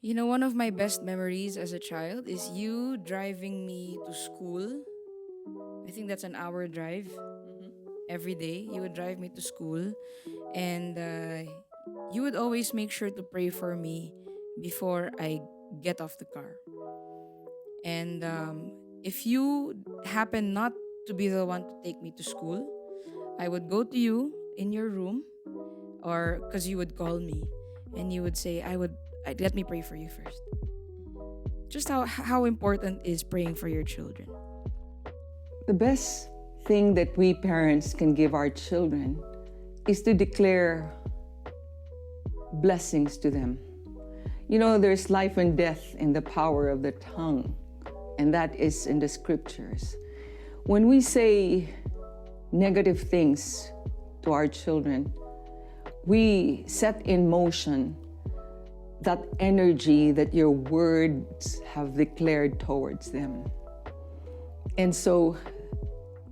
You know, one of my best memories as a child is you driving me to school. I think that's an hour drive every day. You would drive me to school, and you would always make sure to pray for me before I get off the car. And if you happen not to be the one to take me to school, I would go to you in your room, or because you would call me and you would say, let me pray for you first. Just how important is praying for your children. The best thing that we parents can give our children is to declare blessings to them. You know, there's life and death in the power of the tongue, and that is in the scriptures. When we say negative things to our children, we set in motion that energy that your words have declared towards them. And so,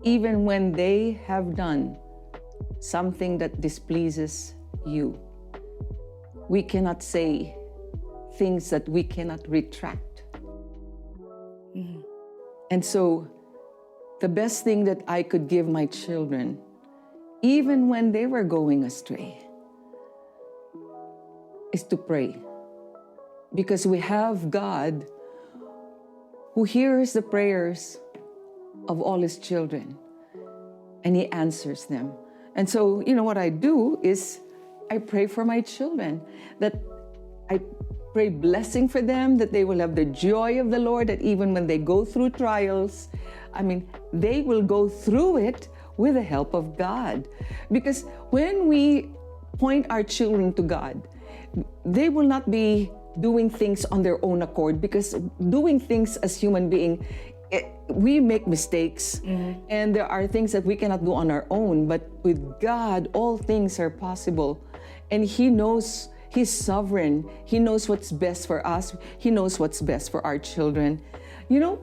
even when they have done something that displeases you, we cannot say things that we cannot retract. Mm-hmm. And so, the best thing that I could give my children, even when they were going astray, is to pray. Because we have God who hears the prayers of all his children, and he answers them. And so, you know, what I do is I pray for my children, that I pray blessing for them, that they will have the joy of the Lord, that even when they go through trials, they will go through it with the help of God. Because when we point our children to God, they will not be doing things on their own accord, because doing things as human being, we make mistakes, and there are things that we cannot do on our own. But with God, all things are possible, and he knows, he's sovereign. He knows what's best for us. He knows what's best for our children. You know,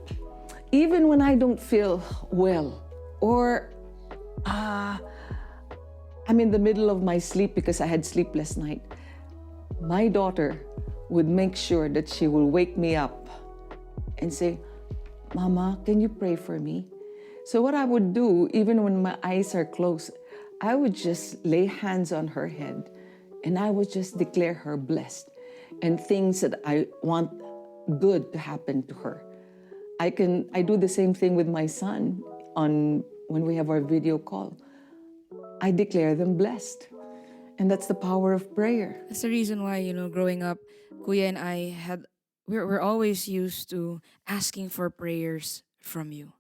even when I don't feel well, or I'm in the middle of my sleep because I had sleepless night, my daughter would make sure that she will wake me up and say, "Mama, can you pray for me?" So what I would do, even when my eyes are closed, I would just lay hands on her head, and I would just declare her blessed, and things that I want good to happen to her. I do the same thing with my son when we have our video call. I declare them blessed. And that's the power of prayer. That's the reason why, you know, growing up, Kuya and I we're always used to asking for prayers from you.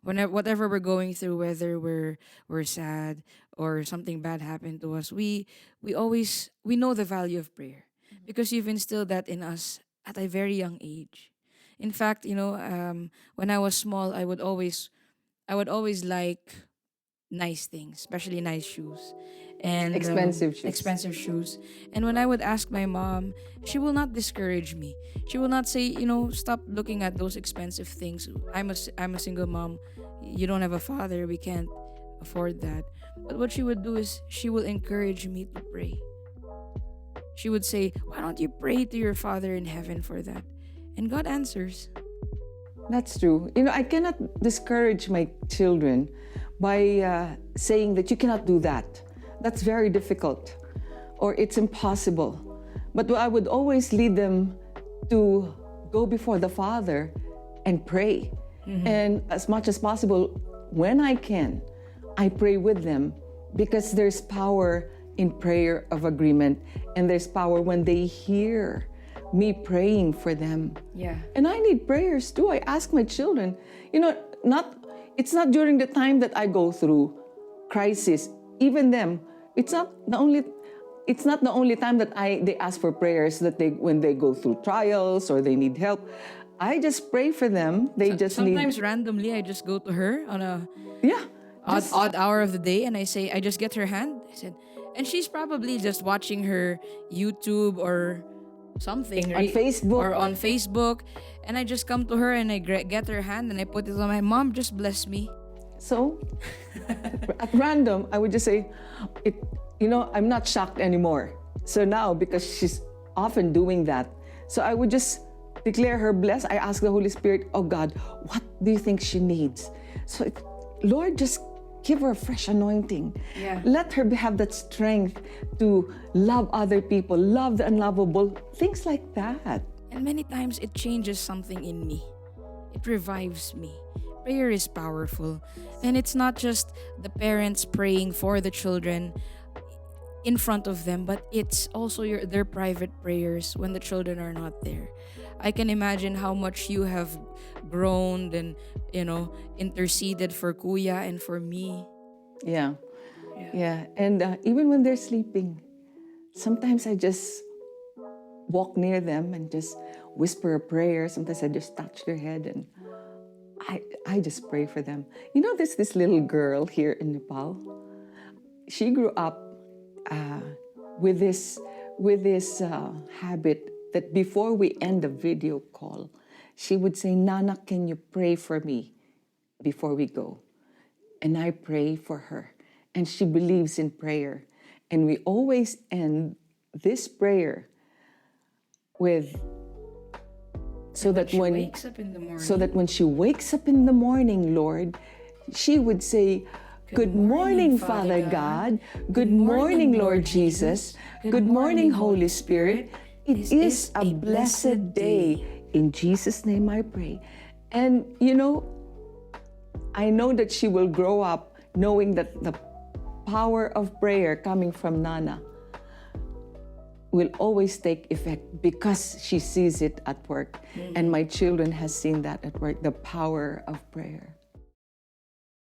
Whenever whatever we're going through, whether we're sad or something bad happened to us, we know the value of prayer because you've instilled that in us at a very young age. In fact, you know, when I was small, I would always like nice things, especially nice shoes and Expensive shoes. expensive shoes. And when I would ask my mom, she will not discourage me. She will not say, you know, stop looking at those expensive things. I'm a single mom. You don't have a father. We can't afford that. But what she would do is she will encourage me to pray. She would say, why don't you pray to your Father in heaven for that? And God answers. That's true. You know, I cannot discourage my children by saying that you cannot do that. That's very difficult, or it's impossible. But I would always lead them to go before the Father and pray. And as much as possible, when I can, I pray with them, because there's power in prayer of agreement, and there's power when they hear me praying for them. Yeah. And I need prayers too. I ask my children, you know, it's not during the time that I go through crisis, even them, it's not the only time that they ask for prayers, that when they go through trials or they need help. I just pray for them. They just Sometimes randomly, I just go to her on a yeah. odd hour of the day, and I say, I just get her hand. I said, and she's probably just watching her YouTube or something On Facebook. or on Facebook, and I just come to her and I get her hand and I put it on my mom. Just bless me. So, at random, I would just say, I'm not shocked anymore. So now, because she's often doing that, So I would just declare her blessed. I ask the Holy Spirit, oh God, what do you think she needs? So Lord, just give her a fresh anointing. Yeah. Let her have that strength to love other people, love the unlovable, things like that. And many times it changes something in me. It revives me. Prayer is powerful. And it's not just the parents praying for the children in front of them, but it's also their private prayers when the children are not there. I can imagine how much you have groaned and, interceded for Kuya and for me. Yeah. And even when they're sleeping, sometimes I just walk near them and just whisper a prayer. Sometimes I just touch their head and I just pray for them. There's this little girl here in Nepal. She grew up with this habit that before we end the video call, she would say, Nana, can you pray for me before we go? And I pray for her. And she believes in prayer. And we always end this prayer with so that when wakes up in the morning. So that when she wakes up in the morning, Lord, she would say, Good morning, Father God. Good morning, Lord Jesus. Good morning, Holy Spirit. It is a blessed day. In Jesus' name I pray. And I know that she will grow up knowing that the power of prayer coming from Nana will always take effect because she sees it at work. And my children has seen that at work, the power of prayer.